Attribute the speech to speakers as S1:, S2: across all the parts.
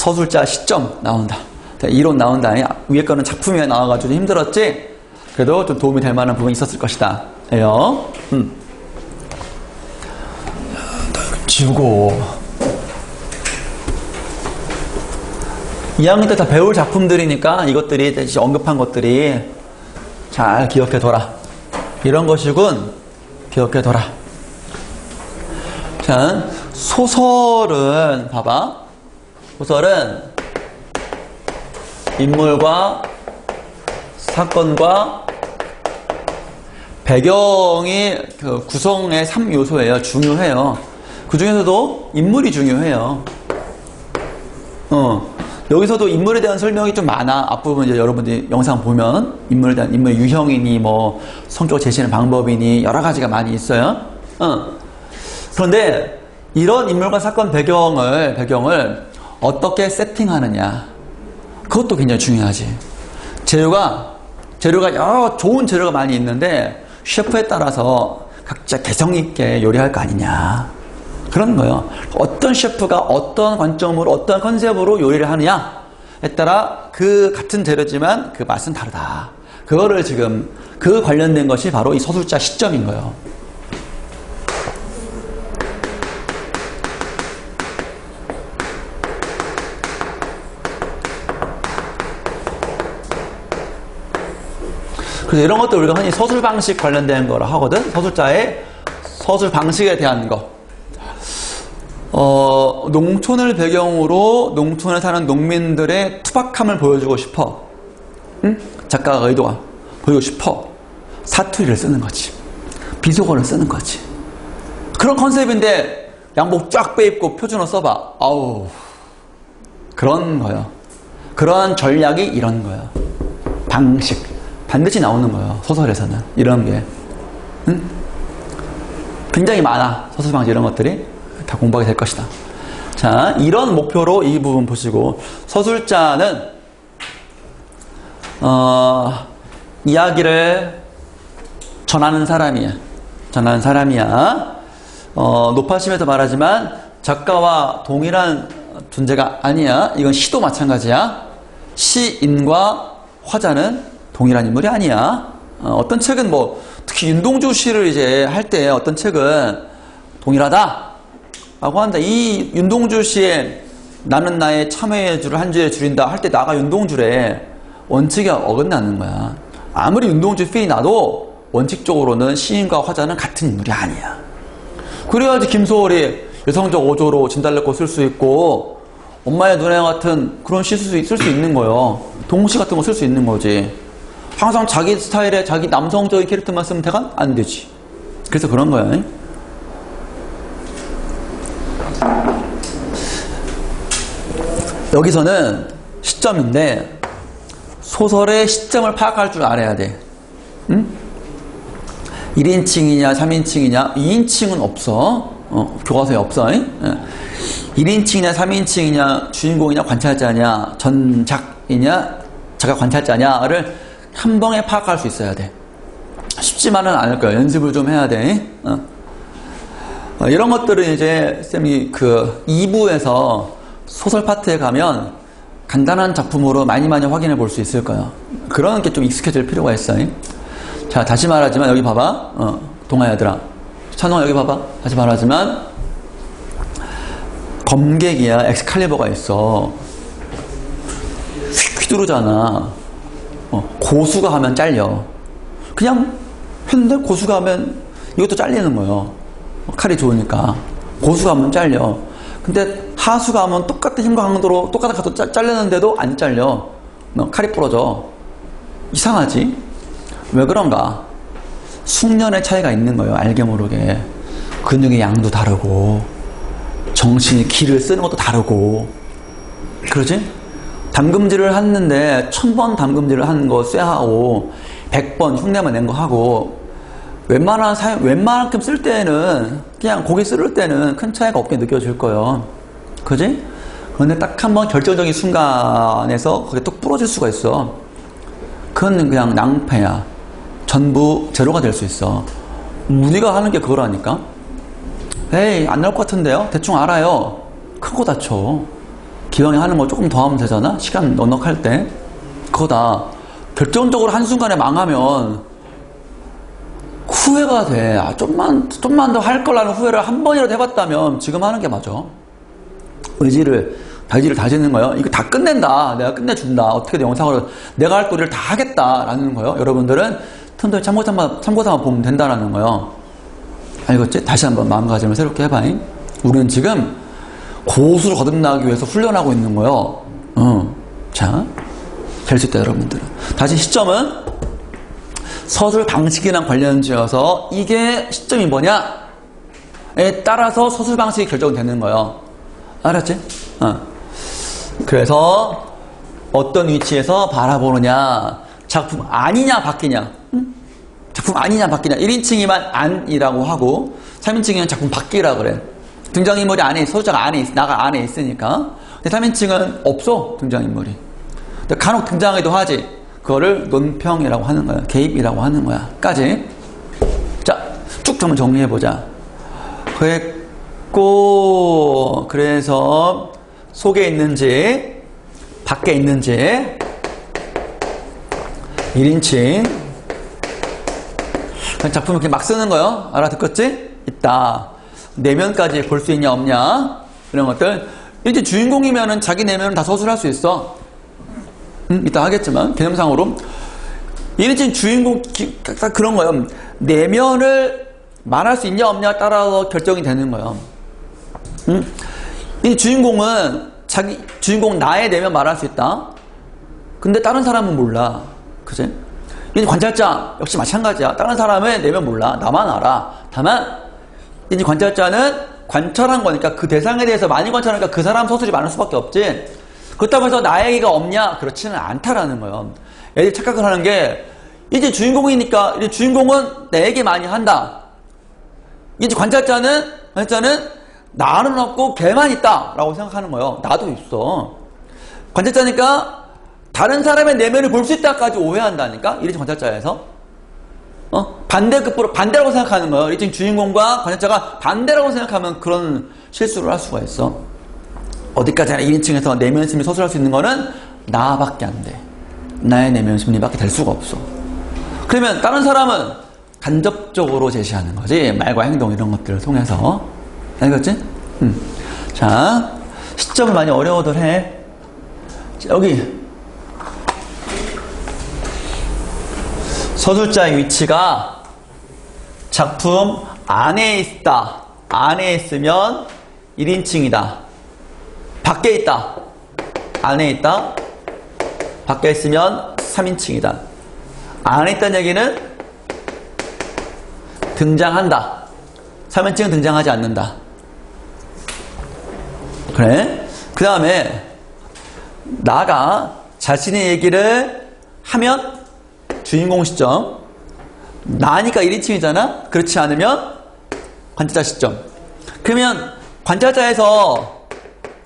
S1: 서술자 시점 나온다. 이론 나온다. 위에 거는 작품에 나와가지고 힘들었지? 그래도 좀 도움이 될 만한 부분이 있었을 것이다. 예요. 지우고. 2학년 때 다 배울 작품들이니까 이것들이 언급한 것들이 잘 기억해둬라. 이런 것이군. 기억해둬라. 자, 소설은 봐봐. 소설은 인물과 사건과 배경이 그 구성의 3요소예요. 중요해요. 그 중에서도 인물이 중요해요. 여기서도 인물에 대한 설명이 좀 많아. 앞부분 이제 여러분들이 영상 보면 인물에 대한 인물 유형이니 뭐 성격을 제시하는 방법이니 여러 가지가 많이 있어요. 그런데 이런 인물과 사건 배경을 어떻게 세팅하느냐, 그것도 굉장히 중요하지. 재료가 여러 좋은 재료가 많이 있는데 셰프에 따라서 각자 개성 있게 요리할 거 아니냐, 그런 거예요. 어떤 셰프가 어떤 관점으로 어떤 컨셉으로 요리를 하느냐에 따라 그 같은 재료지만 그 맛은 다르다. 그거를 지금 그 관련된 것이 바로 이 서술자 시점인 거예요. 그래서 이런 것들 우리가 흔히 서술 방식 관련된 거라 하거든. 서술자의 서술 방식에 대한 거. 농촌을 배경으로 농촌에 사는 농민들의 투박함을 보여주고 싶어. 응? 작가가 의도가 보여주고 싶어. 사투리를 쓰는 거지. 비속어를 쓰는 거지. 그런 컨셉인데 양복 쫙 빼입고 표준어 써봐. 아우, 그런 거예요. 그러한 전략이 이런 거예요. 방식. 반드시 나오는 거예요. 소설에서는. 이런 게. 응? 굉장히 많아. 서술 방식 이런 것들이. 다 공부하게 될 것이다. 자, 이런 목표로 이 부분 보시고, 서술자는 이야기를 전하는 사람이야. 노파심에도 말하지만 작가와 동일한 존재가 아니야. 이건 시도 마찬가지야. 시인과 화자는 동일한 인물이 아니야. 어떤 책은 뭐 특히 윤동주 시를 이제 할 때 어떤 책은 동일하다 라고 한다. 이 윤동주 씨의 나는 나의 참회의 줄을 한 줄에 줄인다 할 때 나가 윤동주래. 원칙이 어긋나는 거야. 아무리 윤동주 필이 나도 원칙적으로는 시인과 화자는 같은 인물이 아니야. 그래야지 김소월이 여성적 어조로 진달래꽃 쓸 수 있고 엄마의 눈에 같은 그런 시 쓸 수 있는 거예요. 동시 같은 거 쓸 수 있는 거지. 항상 자기 스타일의 자기 남성적인 캐릭터만 쓰면 대간 안 되지. 그래서 그런 거야. 여기서는 시점인데 소설의 시점을 파악할 줄 알아야 돼. 응? 1인칭이냐 3인칭이냐 2인칭은 없어. 교과서에 없어. 1인칭이냐 3인칭이냐 주인공이냐 관찰자냐 전작이냐 자가 관찰자냐를 한 방에 파악할 수 있어야 돼. 쉽지만은 않을 거야. 연습을 좀 해야 돼. 이런 것들은 이제 쌤이 그 2부에서 소설 파트에 가면 간단한 작품으로 많이 확인해 볼 수 있을 거야. 그런 게 좀 익숙해질 필요가 있어. 자, 다시 말하지만 여기 봐봐. 동아야들아. 찬홍아 여기 봐봐. 다시 말하지만 검객이야. 엑스칼리버가 있어. 휘두르잖아. 고수가 하면 잘려. 그냥 했는데 고수가 하면 이것도 잘리는 거예요. 칼이 좋으니까. 고수가 하면 잘려. 근데 하수가 하면 똑같은 힘과 강도로 똑같은 각도 잘렸는데도 안 잘려. 칼이 부러져. 이상하지? 왜 그런가? 숙련의 차이가 있는 거예요. 알게 모르게. 근육의 양도 다르고 정신이 기를 쓰는 것도 다르고. 그러지? 담금질을 했는데 1000번 담금질을 한 거 쇠하고 100번 흉내만 낸 거 하고 웬만큼 쓸 때는 그냥 고기 쓸 때는 큰 차이가 없게 느껴질 거예요. 그지? 그런데 딱 한번 결정적인 순간에서 그게 뚝 부러질 수가 있어. 그건 그냥 낭패야. 전부 제로가 될 수 있어. 우리가 하는 게 그거라니까. 에이, 안 나올 것 같은데요? 대충 알아요. 큰 거 다쳐. 기왕에 하는 거 조금 더 하면 되잖아? 시간 넉넉할 때. 그거다. 결정적으로 한순간에 망하면 후회가 돼. 좀만 더 할 거라는 후회를 한 번이라도 해봤다면 지금 하는 게 맞아. 의지를 다지는 거예요. 이거 다 끝낸다. 내가 끝내준다. 어떻게든 영상으로 내가 할 도리를 다 하겠다라는 거예요. 여러분들은 틈틈이 참고삼아 보면 된다라는 거예요. 알겠지? 다시 한번 마음가짐을 새롭게 해봐. 우리는 지금 고수를 거듭나기 위해서 훈련하고 있는 거예요. 자, 될 수 있다, 여러분들은. 다시 시점은 서술 방식이랑 관련지어서 이게 시점이 뭐냐에 따라서 서술 방식이 결정되는 거예요. 알았지? 그래서 어떤 위치에서 바라보느냐, 작품 아니냐 바뀌냐, 작품 아니냐 바뀌냐. 1인칭이면 안이라고 하고 3인칭이면 작품 바뀌라 그래. 등장인물이 안에 있어, 서술자가 안에 있어, 나가 안에 있으니까. 근데 3인칭은 없어, 등장인물이. 근데 간혹 등장하기도 하지. 그거를 논평이라고 하는 거야. 개입이라고 하는 거야. 까지. 자, 쭉 한번 정리해보자. 그랬고, 그래서 속에 있는지 밖에 있는지 1인칭 작품을 이렇게 막 쓰는 거요. 알아듣겠지? 있다. 내면까지 볼 수 있냐 없냐 이런 것들. 이제 주인공이면은 자기 내면은 다 서술할 수 있어. 이따 하겠지만 개념상으로 1인칭 주인공 딱 그런 거예요. 내면을 말할 수 있냐 없냐에 따라서 결정이 되는 거예요. 이 주인공은 주인공 나의 내면 말할 수 있다. 근데 다른 사람은 몰라. 그지? 이 관찰자 역시 마찬가지야. 다른 사람의 내면 몰라. 나만 알아. 다만 이 관찰자는 관찰한 거니까 그 대상에 대해서 많이 관찰하니까 그 사람 서술이 많을 수밖에 없지. 그렇다고 해서 나의 얘기가 없냐? 그렇지는 않다라는 거예요. 애들이 착각을 하는 게 이제 주인공이니까 이제 주인공은 내 얘기 많이 한다. 이제 관찰자는 나는 없고 걔만 있다 라고 생각하는 거예요. 나도 있어. 관찰자니까 다른 사람의 내면을 볼 수 있다까지 오해한다니까. 이래서 관찰자에서 반대급부로 반대라고 생각하는 거예요. 이제 주인공과 관찰자가 반대라고 생각하면 그런 실수를 할 수가 있어. 어디까지나 1인칭에서 내면 심리 서술할 수 있는 거는 나밖에 안 돼. 나의 내면 심리밖에 될 수가 없어. 그러면 다른 사람은 간접적으로 제시하는 거지. 말과 행동 이런 것들을 통해서. 알겠지? 자, 시점을 많이 어려워들 해. 여기 서술자의 위치가 작품 안에 있다. 안에 있으면 1인칭이다. 밖에 있다. 안에 있다. 밖에 있으면 3인칭이다. 안에 있다는 얘기는 등장한다. 3인칭은 등장하지 않는다. 그래? 그 다음에 나가 자신의 얘기를 하면 주인공 시점. 나니까 1인칭이잖아? 그렇지 않으면 관찰자 시점. 그러면 관찰자에서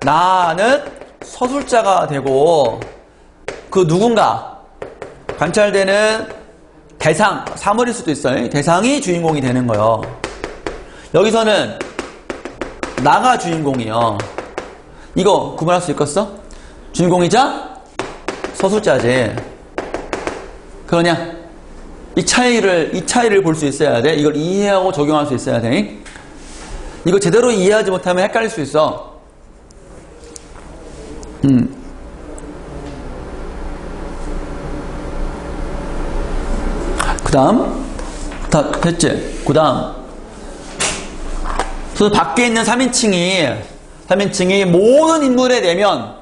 S1: 나는 서술자가 되고 그 누군가 관찰되는 대상, 사물일 수도 있어요. 대상이 주인공이 되는 거예요. 여기서는 나가 주인공이요. 이거 구분할 수 있겠어? 주인공이자 서술자지. 그러냐? 이 차이를 볼 수 있어야 돼. 이걸 이해하고 적용할 수 있어야 돼. 이거 제대로 이해하지 못하면 헷갈릴 수 있어. 그 다음 다 됐지? 그 다음 밖에 있는 3인칭이 모든 인물의 내면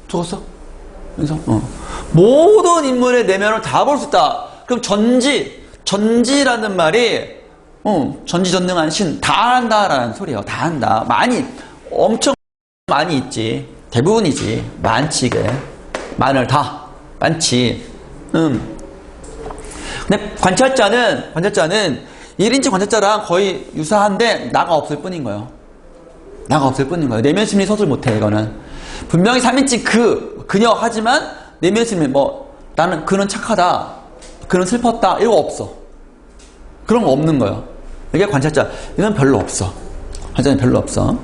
S1: 적었어? 여기서? 모든 인물의 내면을 다 볼 수 있다. 그럼 전지라는 말이 전지전능한 신 다 한다라는 소리예요. 다 한다. 엄청 많이 있지. 대부분이지. 많지 이게. 많을 다. 많지. 근데 관찰자는 1인칭 관찰자랑 거의 유사한데 나가 없을 뿐인 거예요. 나가 없을 뿐인 거예요. 내면 심리 서술 못해 이거는. 분명히 3인칭 그녀 하지만 내면 심리 나는 그는 착하다. 그는 슬펐다. 이거 없어. 그런 거 없는 거예요. 이게 관찰자. 이건 별로 없어. 관찰자는 별로 없어.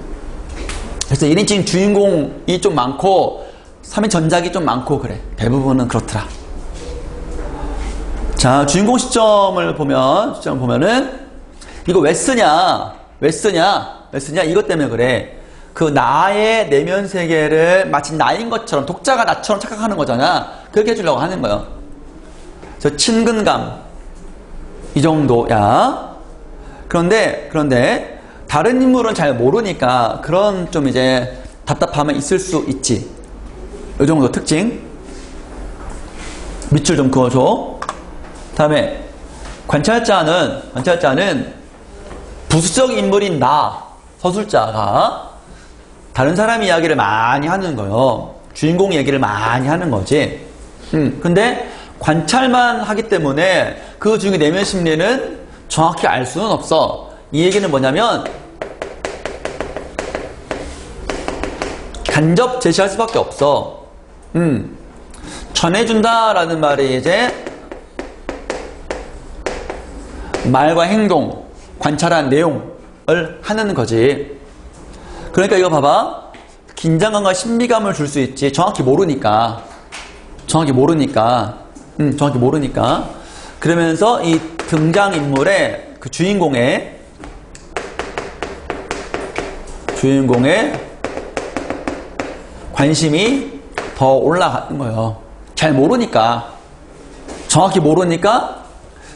S1: 그래서 1인칭 주인공이 좀 많고 3인 전작이 좀 많고 그래. 대부분은 그렇더라. 자, 주인공 시점을 보면은 이거 왜 쓰냐? 이것 때문에 그래. 그 나의 내면 세계를 마치 나인 것처럼 독자가 나처럼 착각하는 거잖아. 그렇게 해주려고 하는 거예요. 그래서 친근감 이 정도야. 그런데 다른 인물은 잘 모르니까 그런 좀 이제 답답함은 있을 수 있지. 이 정도 특징. 밑줄 좀 그어줘. 다음에 관찰자는 부수적 인물인 나 서술자가 다른 사람 이야기를 많이 하는 거예요. 주인공 얘기를 많이 하는 거지. 근데 관찰만 하기 때문에 그 주인공의 내면 심리는 정확히 알 수는 없어. 이 얘기는 뭐냐면 간접 제시할 수밖에 없어. 전해준다라는 말이 이제 말과 행동, 관찰한 내용을 하는 거지. 그러니까 이거 봐봐. 긴장감과 신비감을 줄 수 있지. 정확히 모르니까. 그러면서 이 등장인물의 그 주인공의 관심이 더 올라가는 거예요. 잘 모르니까. 정확히 모르니까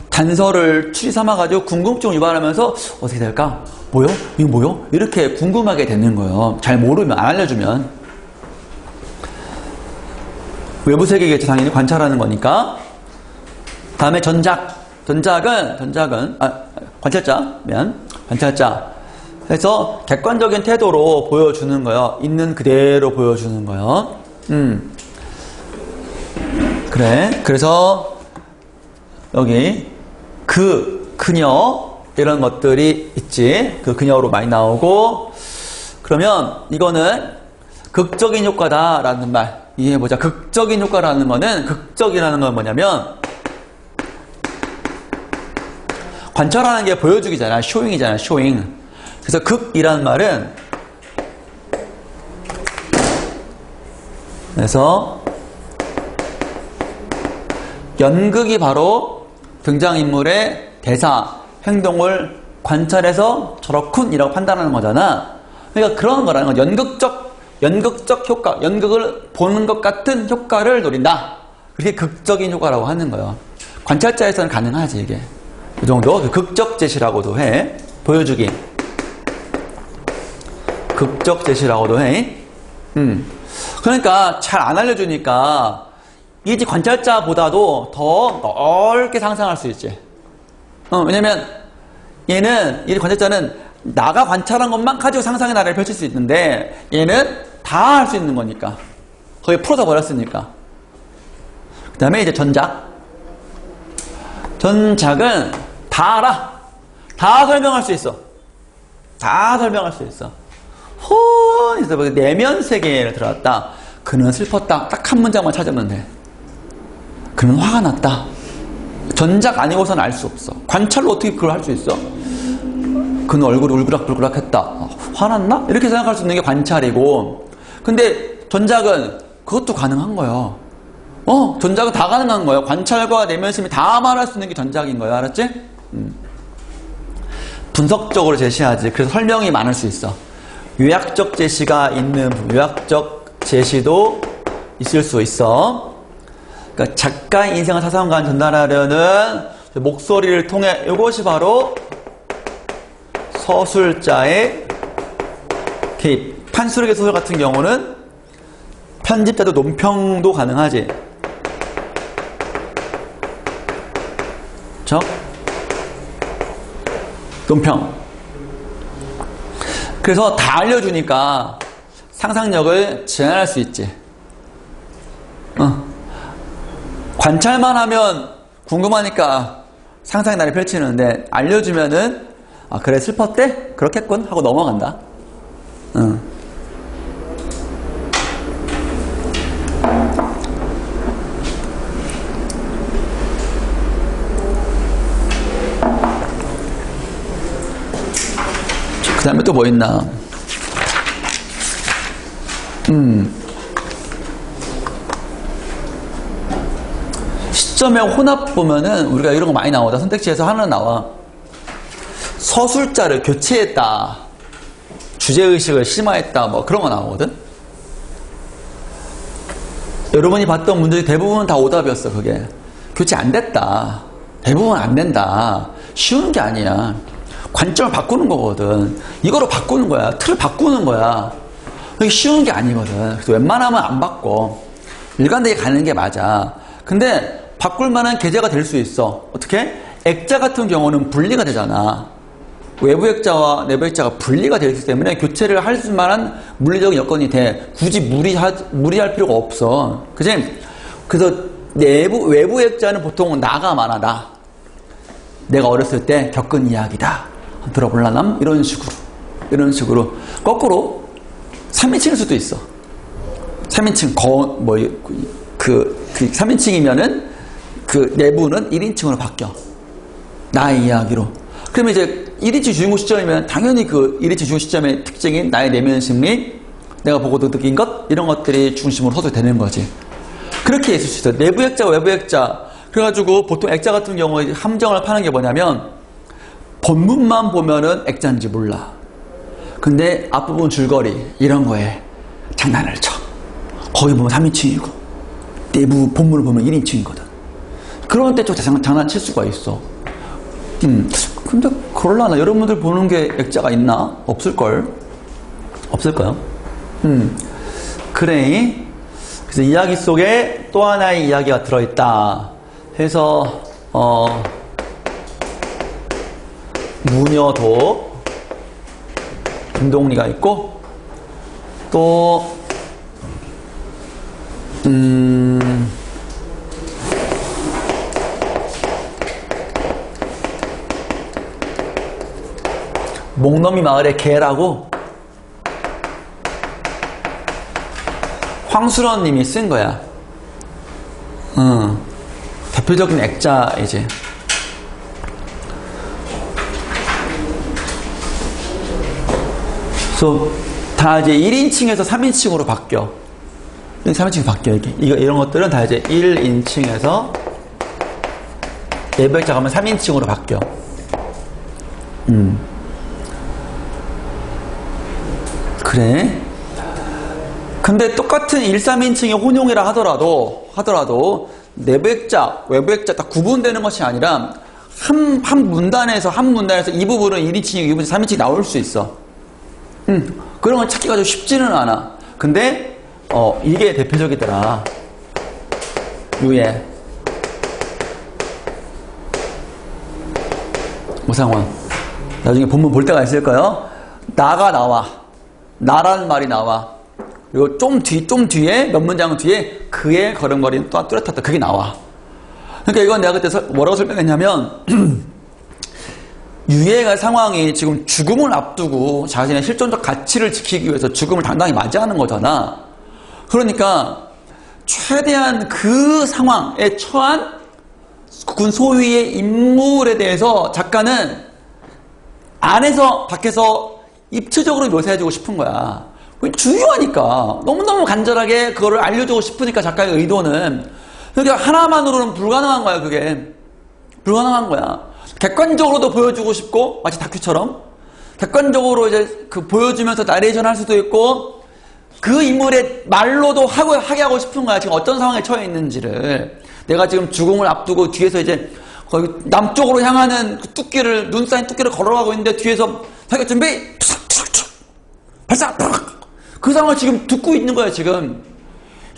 S1: 단서를 추리 삼아가지고 궁금증을 유발하면서 어떻게 될까? 뭐요? 이거 뭐요? 이렇게 궁금하게 되는 거예요. 잘 모르면, 안 알려주면. 외부 세계겠죠. 당연히 관찰하는 거니까. 다음에 관찰자. 그래서 객관적인 태도로 보여주는 거예요. 있는 그대로 보여주는 거예요. 그래. 그래서 여기 그녀 이런 것들이 있지. 그 그녀로 많이 나오고. 그러면 이거는 극적인 효과다라는 말 이해해보자. 극적인 효과라는 거는, 극적이라는 건 뭐냐면 관찰하는 게 보여주기잖아. 쇼잉이잖아. 쇼잉. 그래서 극이라는 말은 그래서 연극이 바로 등장인물의 대사, 행동을 관찰해서 저렇군이라고 판단하는 거잖아. 그러니까 그런 거라는 건 연극적 효과, 연극을 보는 것 같은 효과를 노린다. 그게 극적인 효과라고 하는 거예요. 관찰자에서는 가능하지, 이게. 이 정도. 극적 제시라고도 해. 보여주기. 극적 제시라고도 해. 그러니까 잘 안 알려주니까 이제 관찰자보다도 더 넓게 상상할 수 있지. 왜냐면 이 관찰자는 나가 관찰한 것만 가지고 상상의 나래를 펼칠 수 있는데 얘는 다 할 수 있는 거니까. 거의 풀어서 버렸으니까. 그 다음에 이제 전작은 다 알아. 다 설명할 수 있어. 그래서 내면 세계를 들어갔다. 그는 슬펐다. 딱 한 문장만 찾으면 돼. 그는 화가 났다. 전작 아니고서는 알 수 없어. 관찰로 어떻게 그걸 할 수 있어? 그는 얼굴이 울그락불그락 했다. 화났나? 이렇게 생각할 수 있는 게 관찰이고. 근데 전작은 그것도 가능한 거예요. 전작은 다 가능한 거예요. 관찰과 내면심이 다 말할 수 있는 게 전작인 거예요. 알았지? 분석적으로 제시하지. 그래서 설명이 많을 수 있어. 요약적 제시가 있는 요약적 제시도 있을 수 있어. 그러니까 작가의 인생을 사상관 전달하려는 목소리를 통해 이것이 바로 서술자의 개입. 판수력의 소설 같은 경우는 편집자도 논평도 가능하지. 그렇죠? 논평. 그래서 다 알려주니까 상상력을 제한할 수 있지. 관찰만 하면 궁금하니까 상상의 나를 펼치는데 알려주면은 그래 슬펐대? 그렇겠군 하고 넘어간다. 그 다음에 또 뭐 있나? 시점의 혼합 보면은 우리가 이런 거 많이 나오다. 선택지에서 하나 나와. 서술자를 교체했다. 주제의식을 심화했다. 뭐 그런 거 나오거든. 여러분이 봤던 문제의 대부분 다 오답이었어. 그게 교체 안 됐다. 대부분 안 된다. 쉬운 게 아니야. 관점을 바꾸는 거거든. 이거로 바꾸는 거야. 틀을 바꾸는 거야. 그게 쉬운 게 아니거든. 그래서 웬만하면 안 바꿔. 일관되게 가는 게 맞아. 근데 바꿀 만한 계제가 될 수 있어. 어떻게? 액자 같은 경우는 분리가 되잖아. 외부 액자와 내부 액자가 분리가 되어 있기 때문에 교체를 할 만한 물리적인 여건이 돼. 굳이 무리할 필요가 없어. 그치? 그래서 외부 액자는 보통 나가 많아, 나. 내가 어렸을 때 겪은 이야기다. 들어볼라남? 이런 식으로. 거꾸로 3인칭일 수도 있어. 3인칭, 3인칭이면은 그 내부는 1인칭으로 바뀌어. 나의 이야기로. 그러면 이제 1인칭 주인공 시점이면 당연히 그 1인칭 주인공 시점의 특징인 나의 내면 심리, 내가 보고도 느낀 것, 이런 것들이 중심으로 서도 되는 거지. 그렇게 있을 수 있어요. 내부 액자, 외부 액자. 그래가지고 보통 액자 같은 경우에 함정을 파는 게 뭐냐면 본문만 보면은 액자인지 몰라. 근데 앞부분 줄거리 이런 거에 장난을 쳐. 거기 보면 3인칭이고 내부 본문을 보면 1인칭이거든. 그런 때 좀 장난칠 수가 있어. 근데 그럴라나? 여러분들 보는 게 액자가 있나? 없을걸? 없을까요? 그래. 그래서 이야기 속에 또 하나의 이야기가 들어있다 해서 무녀도 김동리가 있고 또 목넘이 마을의 개라고 황수런 님이 쓴 거야. 대표적인 액자이지. 그래서 다 이제 1인칭에서 3인칭으로 바뀌어. 3인칭이 바뀌어, 이게. 이런 것들은 다 이제 1인칭에서 내부 액자 가면 3인칭으로 바뀌어. 그래. 근데 똑같은 1, 3인칭의 혼용이라 하더라도 내부 액자, 외부 액자 딱 구분되는 것이 아니라 한 문단에서 이 부분은 1인칭이고 이 부분은 3인칭이 나올 수 있어. 그런 걸 찾기가 좀 쉽지는 않아. 근데 이게 대표적이더라. 유예 오상원. 나중에 본문 볼 때가 있을까요? 나가 나와. 나라는 말이 나와. 그리고 좀 뒤에, 몇 문장 뒤에 그의 걸음걸이는 또 뚜렷하다. 그게 나와. 그러니까 이건 내가 그때 뭐라고 설명했냐면, 유해가 상황이 지금 죽음을 앞두고 자신의 실존적 가치를 지키기 위해서 죽음을 당당히 맞이하는 거잖아. 그러니까, 최대한 그 상황에 처한 군 소위의 인물에 대해서 작가는 안에서, 밖에서 입체적으로 묘사해주고 싶은 거야. 중요하니까. 너무너무 간절하게 그거를 알려주고 싶으니까 작가의 의도는. 그러니까 하나만으로는 불가능한 거야, 그게. 불가능한 거야. 객관적으로도 보여주고 싶고, 마치 다큐처럼. 객관적으로 이제 그 보여주면서 나레이션 할 수도 있고, 그 인물의 말로도 하게 하고 싶은 거야. 지금 어떤 상황에 처해 있는지를. 내가 지금 죽음을 앞두고 뒤에서 이제 거기 남쪽으로 향하는 그 뚝길을, 눈 쌓인 뚝길을 걸어가고 있는데 뒤에서 자기가 준비! 발사! 그 상황을 지금 듣고 있는 거야, 지금.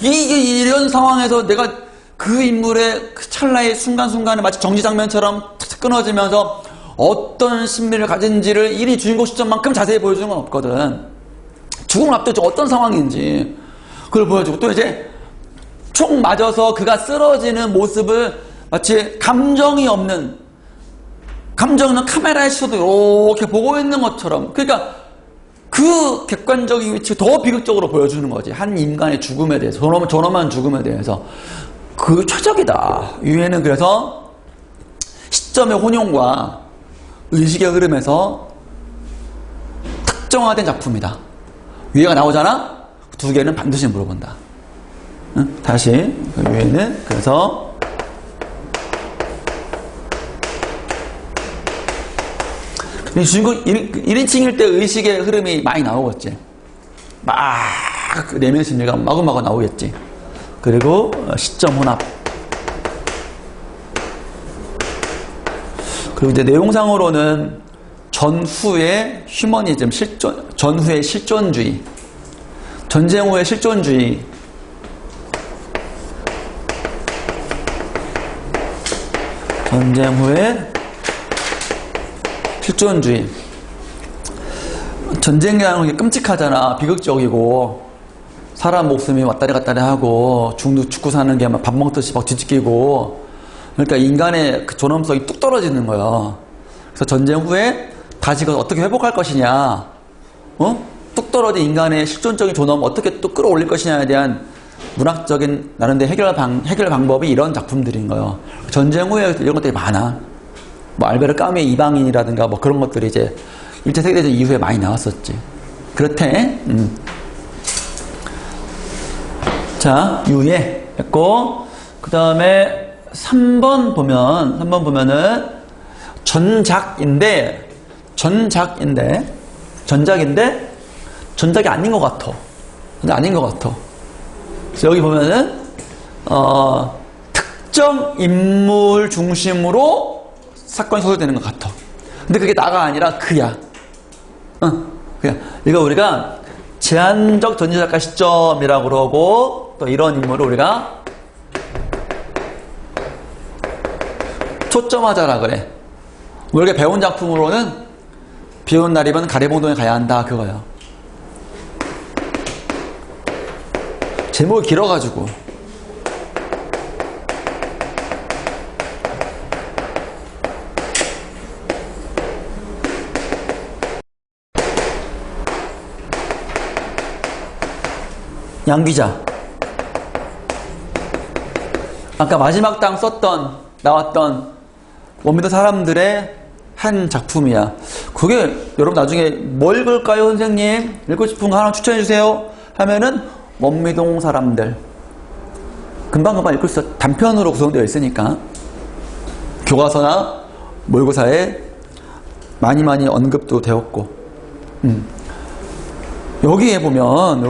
S1: 이런 상황에서 내가 그 인물의 그 찰나의 순간순간에 마치 정지장면처럼 탁탁 끊어지면서 어떤 심리를 가진지를 1인 주인공 시점만큼 자세히 보여주는 건 없거든. 죽음을 앞두고 어떤 상황인지 그걸 보여주고 또 이제 총 맞아서 그가 쓰러지는 모습을 마치 감정이 없는 카메라에서도 이렇게 보고 있는 것처럼 그러니까 그 객관적인 위치가 더 비극적으로 보여주는 거지. 한 인간의 죽음에 대해서 존엄한 죽음에 대해서 그 최적이다. 유해는 그래서 시점의 혼용과 의식의 흐름에서 특정화된 작품이다. 유해가 나오잖아? 두 개는 반드시 물어본다. 응? 다시 그 위에는 그래서 주인공 1인칭일 때 의식의 흐름이 많이 나오겠지. 막 내면 심리가 마구마구 나오겠지. 그리고 시점 혼합. 그리고 이제 내용상으로는 전후의 휴머니즘, 전후의 실존주의, 전쟁 후의 실존주의, 전쟁 후의 실존주의. 전쟁이라는 게 끔찍하잖아. 비극적이고 사람 목숨이 왔다리 갔다리 하고 죽고 사는 게 막 밥 먹듯이 막 뒤집기고, 그러니까 인간의 그 존엄성이 뚝 떨어지는 거야. 그래서 전쟁 후에 다시 그걸 어떻게 회복할 것이냐, 뚝 떨어진 인간의 실존적인 존엄 어떻게 또 끌어올릴 것이냐에 대한 문학적인 나름대로 해결 방법이 이런 작품들인 거예요. 전쟁 후에 이런 것들이 많아. 뭐 알베르 까뮈의 이방인이라든가 뭐 그런 것들이 이제 1차 세계대전 이후에 많이 나왔었지. 그렇대. 자, 유예 했고, 그 다음에 3번 보면은 전작인데 전작이 아닌 것 같아. 근데 아닌 것 같아. 그래서 여기 보면은 특정 인물 중심으로 사건이 소설되는 것 같아. 근데 그게 나가 아니라 그야. 그야. 이거 우리가 제한적 전지작가 시점이라고 그러고, 또 이런 인물을 우리가 초점화자라 그래. 우리가 배운 작품으로는 비 오는 날이면 가리봉동에 가야 한다 그거야. 제목이 길어가지고. 양 기자, 아까 마지막 당 나왔던 원미도 사람들의 한 작품이야. 그게 여러분 나중에 뭘 읽을까요 선생님? 읽고 싶은 거 하나 추천해 주세요 하면은 원미동 사람들. 금방금방 읽을 수 있어. 단편으로 구성되어 있으니까. 교과서나 모의고사에 많이 언급도 되었고. 여기에 보면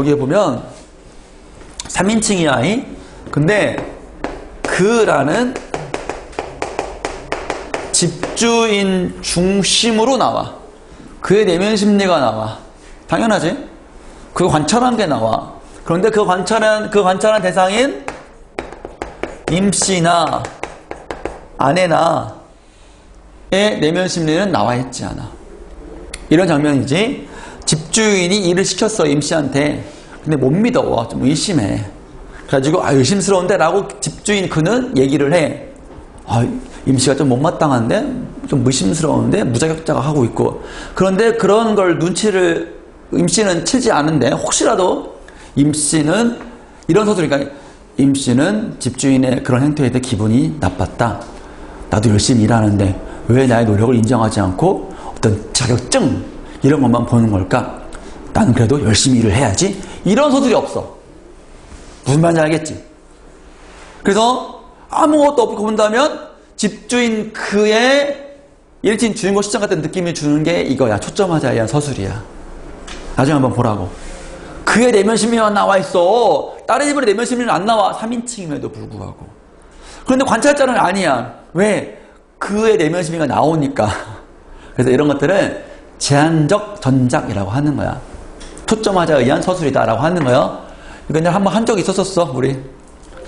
S1: 3인칭이야. 근데 그라는 집주인 중심으로 나와. 그의 내면 심리가 나와. 당연하지? 그 관찰한 게 나와. 그런데 그 관찰한 대상인 임씨나 아내나의 내면 심리는 나와 있지 않아. 이런 장면이지. 집주인이 일을 시켰어, 임씨한테. 근데 못 믿어. 좀 의심해. 그래가지고 의심스러운데 라고 집주인 그는 얘기를 해. 임씨가 좀 못마땅한데, 좀 의심스러운데, 무자격자가 하고 있고. 그런데 그런 걸 눈치를 임씨는 채지 않은데, 혹시라도 임씨는 이런 소설이니까 임씨는 집주인의 그런 행태에 대해 기분이 나빴다. 나도 열심히 일하는데 왜 나의 노력을 인정하지 않고 어떤 자격증 이런 것만 보는 걸까? 나는 그래도 열심히 일을 해야지. 이런 소설이 없어. 무슨 말인지 알겠지? 그래서 아무것도 없고 본다면 집주인 그의 일진 주인공 시점 같은 느낌을 주는 게 이거야. 초점화자에 의한 서술이야. 나중에 한번 보라고. 그의 내면 심리만 나와 있어. 다른 인물의 내면 심리는 안 나와. 3인칭임에도 불구하고. 그런데 관찰자는 아니야. 왜? 그의 내면 심리가 나오니까. 그래서 이런 것들을 제한적 전작이라고 하는 거야. 초점화자에 의한 서술이다라고 하는 거야. 이거 그냥 한번 한 적이 있었었어, 우리.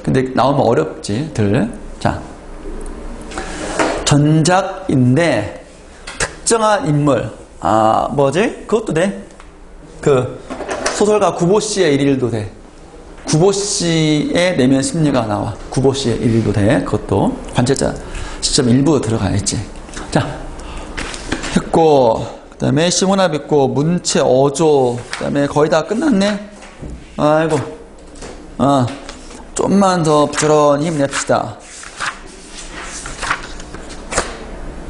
S1: 근데 나오면 어렵지, 자. 전작인데, 특정한 인물. 뭐지? 그것도 돼. 소설가 구보씨의 일일도 돼. 구보씨의 내면 심리가 나와. 구보씨의 일일도 돼. 그것도 관찰자 시점 일부 들어가야지. 자, 했고, 그 다음에 시문합 있고, 문체, 어조, 그 다음에 거의 다 끝났네. 아이고, 좀만 더 부지런히 힘냅시다.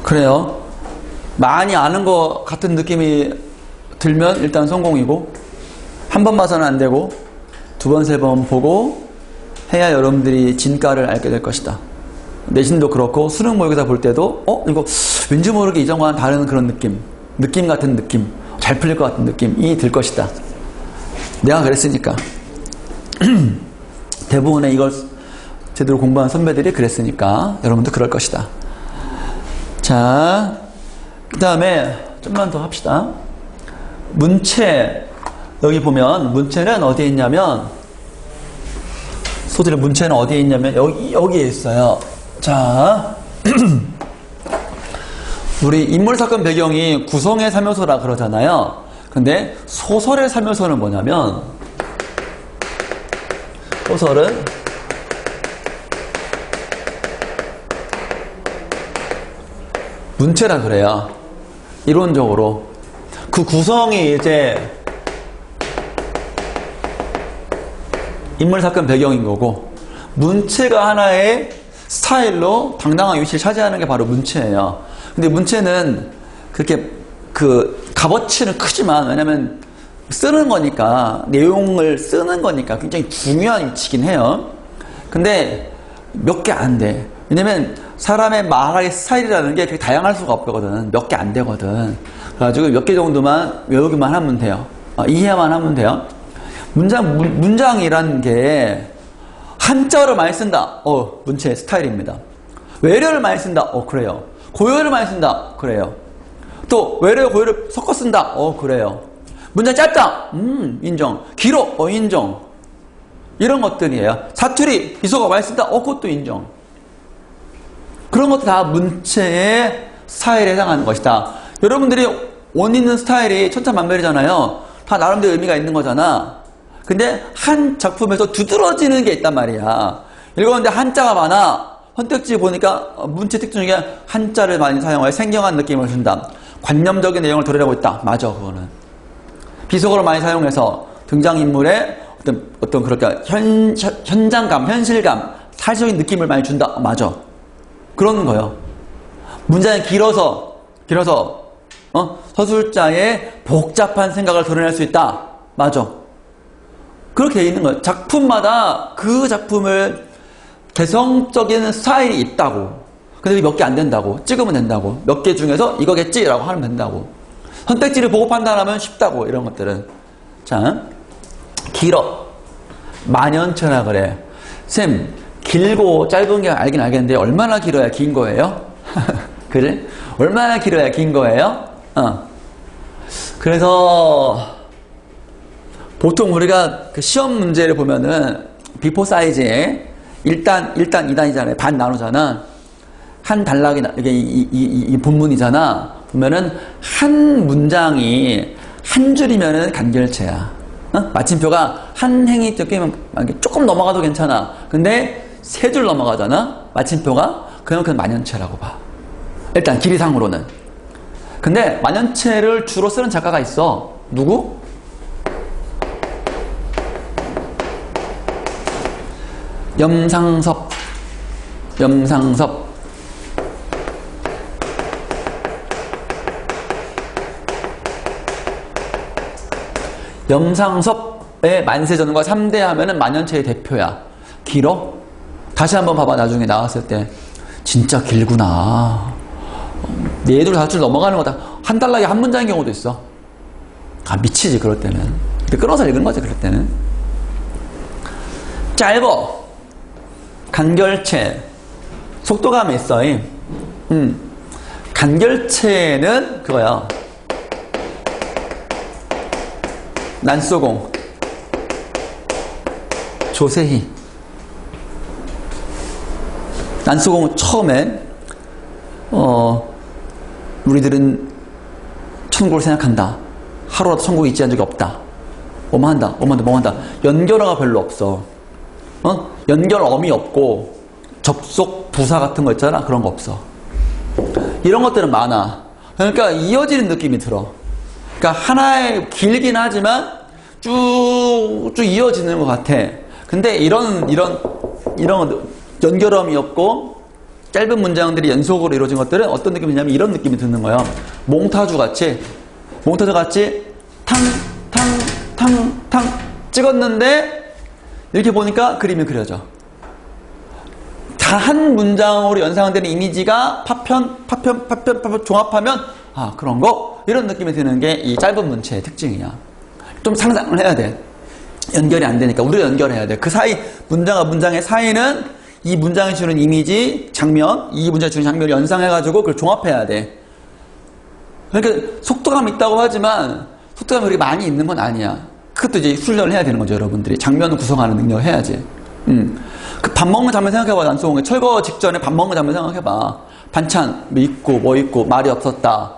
S1: 그래요. 많이 아는 것 같은 느낌이 들면 일단 성공이고, 한 번 봐서는 안 되고, 두 번, 세 번 보고 해야 여러분들이 진가를 알게 될 것이다. 내신도 그렇고 수능 모의고사 볼 때도 이거 왠지 모르게 이전과는 다른 그런 느낌 같은 느낌, 잘 풀릴 것 같은 느낌이 들 것이다. 내가 그랬으니까. 대부분의 이걸 제대로 공부한 선배들이 그랬으니까 여러분도 그럴 것이다. 자, 그 다음에 좀만 더 합시다. 문체, 여기 보면 문체는 어디에 있냐면, 소들의 문체는 어디에 있냐면 여기에 있어요. 자, 우리 인물사건 배경이 구성의 삼요소라 그러잖아요. 근데 소설의 삼요소는 뭐냐면, 소설은 문체라 그래요. 이론적으로. 그 구성이 이제 인물사건 배경인 거고, 문체가 하나의 스타일로 당당한 위치를 차지하는 게 바로 문체예요. 근데 문체는 그렇게 값어치는 크지만, 왜냐면 쓰는 거니까, 내용을 쓰는 거니까 굉장히 중요한 위치긴 해요. 근데 몇 개 안 돼. 왜냐면 사람의 말의 스타일이라는 게 그렇게 다양할 수가 없거든. 몇 개 안 되거든. 그래가지고 몇 개 정도만 외우기만 하면 돼요. 이해만 하면 돼요. 문장이라는 게 한자어를 많이 쓴다. 문체의 스타일입니다. 외래어를 많이 쓴다. 그래요. 고유어를 많이 쓴다. 그래요. 또 외래어 고유어를 섞어 쓴다. 그래요. 문장 짧다. 인정. 길어. 인정. 이런 것들이에요. 사투리, 비속어 많이 쓴다. 그것도 인정. 그런 것도 다 문체의 스타일에 해당하는 것이다. 여러분들이 원있는 스타일이 천차만별이잖아요. 다 나름대로 의미가 있는 거잖아. 근데 한 작품에서 두드러지는 게 있단 말이야. 읽었는데 한자가 많아. 선택지 보니까 문체 특징 중에 한자를 많이 사용하여 생경한 느낌을 준다. 관념적인 내용을 드러내고 있다. 맞아, 그거는. 비속어를 많이 사용해서 등장인물의 어떤 그러니까 현장감, 현실감, 사실적인 느낌을 많이 준다. 맞아. 그런 거예요. 문장이 길어서 서술자의 복잡한 생각을 드러낼 수 있다. 맞아. 그렇게 돼 있는 거예요. 작품마다 그 작품을 개성적인 스타일이 있다고. 근데 몇 개 안 된다고. 찍으면 된다고. 몇 개 중에서 이거겠지라고 하면 된다고. 선택지를 보고 판단하면 쉽다고. 이런 것들은. 자, 길어. 만연체라 그래. 쌤, 길고 짧은 게 알긴 알겠는데 얼마나 길어야 긴 거예요? 그래? 얼마나 길어야 긴 거예요? 그래서 보통 우리가 그 시험 문제를 보면은 비포 사이즈에 1단, 2단이잖아요. 반 나누잖아. 한 단락이, 이게 이 본문이잖아. 보면은 한 문장이 한 줄이면은 간결체야. 마침표가 한 행이 뜯기면 조금 넘어가도 괜찮아. 근데 세 줄 넘어가잖아. 마침표가. 그냥 만연체라고 봐. 일단 길이상으로는. 근데 만연체를 주로 쓰는 작가가 있어. 누구? 염상섭. 염상섭의 만세전과 3대 하면은 만연체의 대표야. 길어? 다시 한번 봐봐. 나중에 나왔을 때 진짜 길구나. 4줄 5줄 넘어가는 거다. 한 단락에 한 문장인 경우도 있어. 미치지 그럴 때는. 근데 끊어서 읽은 거지 그럴 때는. 짧어. 간결체. 속도감이 있어. 간결체는 그거야. 난소공. 조세희. 난소공 처음에 우리들은 천국을 생각한다. 하루라도 천국에 있지 않은 적이 없다. 뭐한다. 연결어가 별로 없어. 연결어미 없고 접속 부사 같은 거 있잖아. 그런 거 없어. 이런 것들은 많아. 그러니까 이어지는 느낌이 들어. 그러니까 하나의 길긴 하지만 쭉 이어지는 것 같아. 근데 이런 연결음이 없고 짧은 문장들이 연속으로 이루어진 것들은 어떤 느낌이냐면 이런 느낌이 드는 거예요. 몽타주 같이 탕 찍었는데 이렇게 보니까 그림이 그려져. 다 한 문장으로 연상되는 이미지가 파편 종합하면 아 그런 거? 이런 느낌이 드는 게 이 짧은 문체의 특징이야. 좀 상상을 해야 돼. 연결이 안 되니까 우리가 연결해야 돼. 그 사이 문장과 문장의 사이는 이 문장이 주는 이미지, 장면, 이 문장이 주는 장면을 연상해가지고 그걸 종합해야 돼. 그러니까 속도감이 있다고 하지만 속도감이 그렇게 많이 있는 건 아니야. 그것도 이제 훈련을 해야 되는 거죠, 여러분들이. 장면을 구성하는 능력을 해야지. 그 밥 먹는 장면 생각해봐, 난소홍. 철거 직전에 밥 먹는 장면 생각해봐. 반찬 뭐 있고 말이 없었다.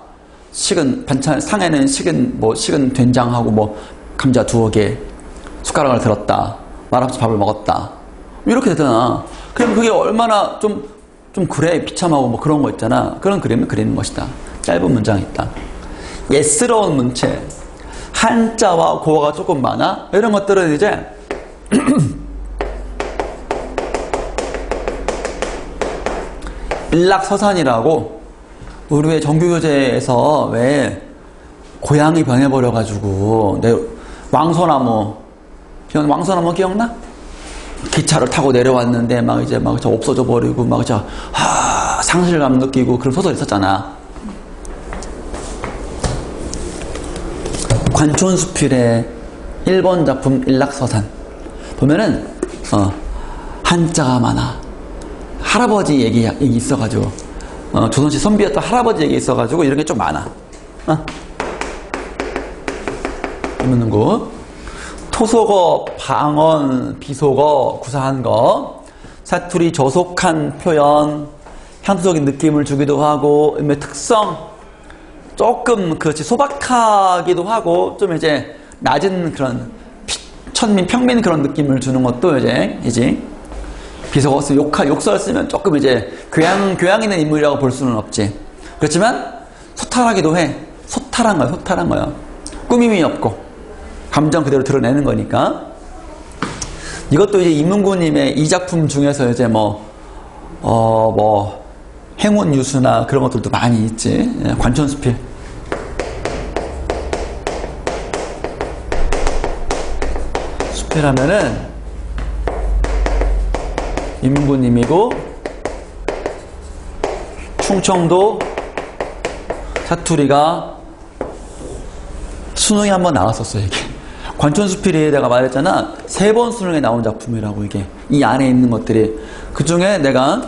S1: 식은 반찬 상에는 식은 된장하고 뭐 감자 2개 숟가락을 들었다. 말없이 밥을 먹었다. 이렇게 되잖아. 그럼 그게 얼마나 좀 그래 비참하고 뭐 그런 거 있잖아. 그런 그림을 그리는 것이다. 짧은 문장이 있다. 예스러운 문체, 한자와 고어가 조금 많아. 이런 것들은 이제 일락서산이라고 우리 왜 정규교재에서 왜 고향이 변해버려가지고 왕소나무 기억나? 기차를 타고 내려왔는데 막 없어져 버리고 상실감 느끼고 그런 소설 있었잖아. 관촌수필의 1번 작품 일락서산 보면은 한자가 많아. 할아버지 얘기 있어가지고 조선시 선비였던 할아버지 얘기 있어가지고 이런 게 좀 많아. 있는 곳 토속어, 방언, 비속어, 구사한 거, 사투리 저속한 표현, 향수적인 느낌을 주기도 하고, 특성, 조금 그렇지 소박하기도 하고, 좀 이제 낮은 그런 천민, 평민 그런 느낌을 주는 것도 이제 비속어 쓰면 욕설 쓰면 조금 이제 교양 있는 인물이라고 볼 수는 없지. 그렇지만 소탈하기도 해. 소탈한 거야. 꾸밈이 없고. 감정 그대로 드러내는 거니까. 이것도 이제 임문구님의 이 작품 중에서 이제 행운유수나 그런 것들도 많이 있지. 관촌수필. 수필하면은 임문구님이고, 충청도 사투리가 수능에 한번 나왔었어, 이게. 관촌수필이 내가 말했잖아. 3번 수능에 나온 작품이라고, 이게. 이 안에 있는 것들이. 그 중에 내가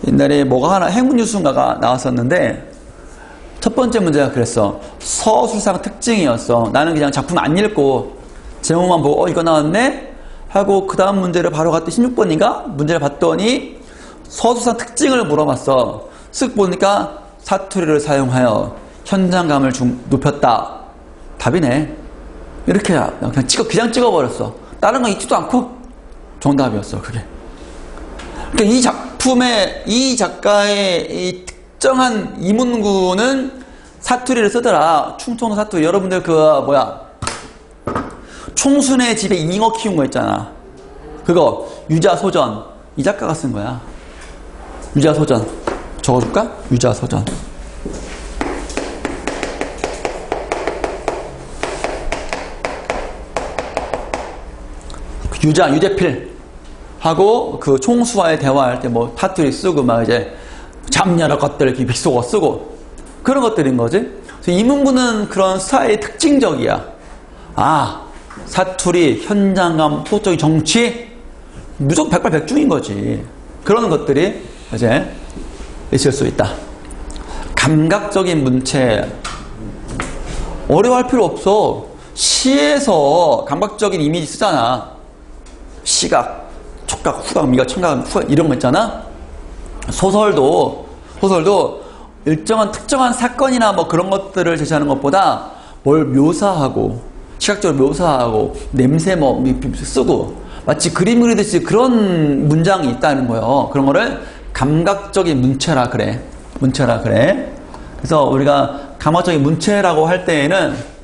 S1: 옛날에 뭐가 하나, 행운유수인가가 나왔었는데, 첫 번째 문제가 그랬어. 서술상 특징이었어. 나는 그냥 작품 안 읽고, 제목만 보고, 이거 나왔네? 하고, 그 다음 문제를 바로 갔더니 16번인가? 문제를 봤더니, 서술상 특징을 물어봤어. 쓱 보니까, 사투리를 사용하여 현장감을 높였다. 답이네. 이렇게 그냥 찍어버렸어. 다른 거 읽지도 않고 정답이었어, 그게. 그러니까 이 작품의, 이 작가의 이 특정한 이문구는 사투리를 쓰더라. 충청도 사투리. 여러분들 총순의 집에 잉어 키운 거 있잖아. 그거, 유자소전. 이 작가가 쓴 거야. 유자소전. 적어줄까? 유자소전. 유재필 하고 그 총수와의 대화할 때 사투리 쓰고 이제 잡녀라 것들 비속어 쓰고 그런 것들인 거지. 그래서 이문구는 그런 스타일이 특징적이야. 사투리, 현장감, 소적인 정치 무조건 백발백중인 거지. 그런 것들이 이제 있을 수 있다. 감각적인 문체 어려워할 필요 없어. 시에서 감각적인 이미지 쓰잖아. 시각, 촉각, 후각, 미각, 청각, 후각 이런 거 있잖아. 소설도 일정한 특정한 사건이나 그런 것들을 제시하는 것보다 뭘 묘사하고 시각적으로 묘사하고 냄새 쓰고 마치 그림 그리듯이 그런 문장이 있다는 거예요. 그런 거를 감각적인 문체라 그래. 그래서 우리가 감각적인 문체라고 할 때에는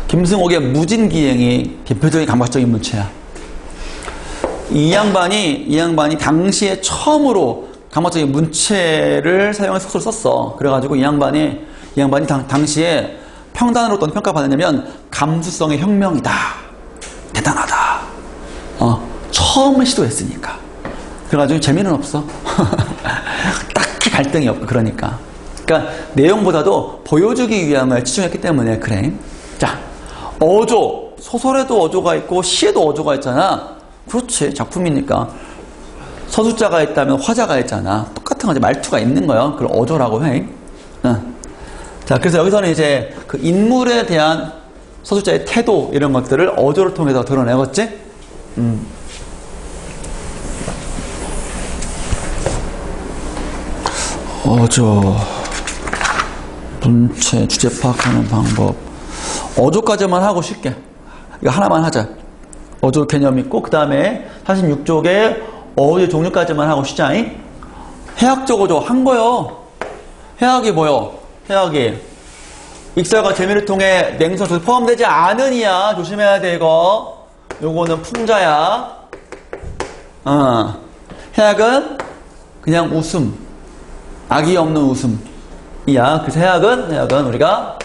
S1: 김승옥의 무진기행이 대표적인 감각적인 문체야. 이 양반이 당시에 처음으로 감각적인 문체를 사용해서 소설을 썼어. 그래가지고 이 양반이 당시에 평단으로 어떤 평가받았냐면 감수성의 혁명이다. 대단하다. 처음에 시도했으니까. 그래가지고 재미는 없어. 딱히 갈등이 없고 그러니까 내용보다도 보여주기 위함을 치중했기 때문에 그래. 자, 어조. 소설에도 어조가 있고 시에도 어조가 있잖아. 그렇지. 작품이니까. 서술자가 있다면 화자가 있잖아. 똑같은 거지. 말투가 있는 거야. 그걸 어조라고 해. 자, 그래서 여기서는 이제 그 인물에 대한 서술자의 태도 이런 것들을 어조를 통해서 드러내겠지? 어조, 문체, 주제 파악하는 방법. 어조까지만 하고 쉽게. 이거 하나만 하자. 어조 개념 있고, 그 다음에 46쪽에 어조 종류까지만 하고 쉬자잉. 해학적 어조 한 거요. 해학이 뭐요? 해학이 익설과 재미를 통해 냉소에서 포함되지 않은 이야. 조심해야 돼, 이거. 요거는 풍자야. 해학은 그냥 웃음. 악이 없는 웃음이야. 그래서 해학은 우리가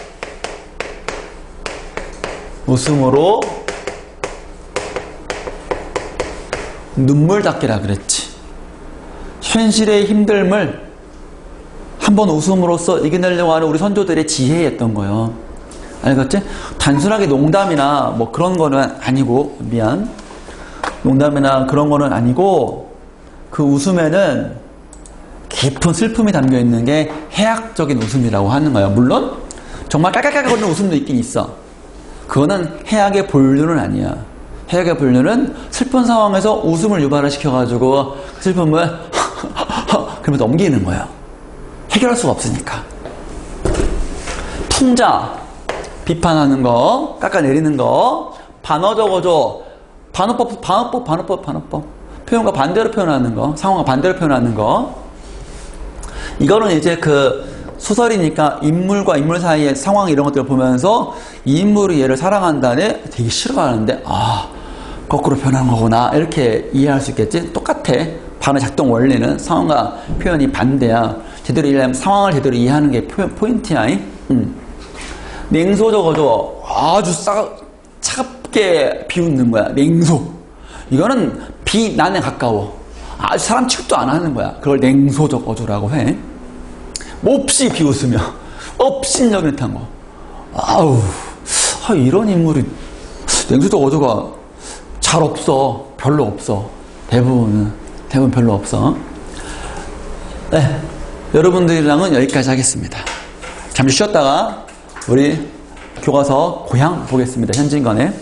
S1: 웃음으로 눈물 닦기라 그랬지. 현실의 힘듦을 한번 웃음으로써 이겨내려고 하는 우리 선조들의 지혜였던 거예요. 알겠지? 단순하게 농담이나 뭐 그런 거는 아니고, 미안. 농담이나 그런 거는 아니고, 그 웃음에는 깊은 슬픔이 담겨 있는 게 해학적인 웃음이라고 하는 거예요. 물론 정말 깔깔깔거리는 웃음도 있긴 있어. 그거는 해학의 본류는 아니야. 해학의 본류는 슬픈 상황에서 웃음을 유발을 시켜가지고 그 슬픔을 그러면서 넘기는 거야. 해결할 수가 없으니까. 풍자, 비판하는 거, 깎아내리는 거. 반어적 어조, 반어법. 표현과 반대로 표현하는 거, 상황과 반대로 표현하는 거. 이거는 이제 그 소설이니까 인물과 인물 사이의 상황 이런 것들을 보면서 이 인물이 얘를 사랑한다네 되게 싫어하는데 거꾸로 표현한 거구나 이렇게 이해할 수 있겠지. 똑같아. 반의 작동 원리는 상황과 표현이 반대야. 제대로 이해하면 상황을 제대로 이해하는 게 포인트야. 냉소적 어조 아주 차갑게 비웃는 거야. 냉소. 이거는 비난에 가까워. 아주 사람 취급도 안 하는 거야. 그걸 냉소적 어조라고 해. 몹시 비웃으며 업신여길 탄 거. 이런 인물이 냉소적 어조가 잘 없어. 별로 없어. 대부분 별로 없어. 네, 여러분들이랑은 여기까지 하겠습니다. 잠시 쉬었다가 우리 교과서 고향 보겠습니다. 현진관에.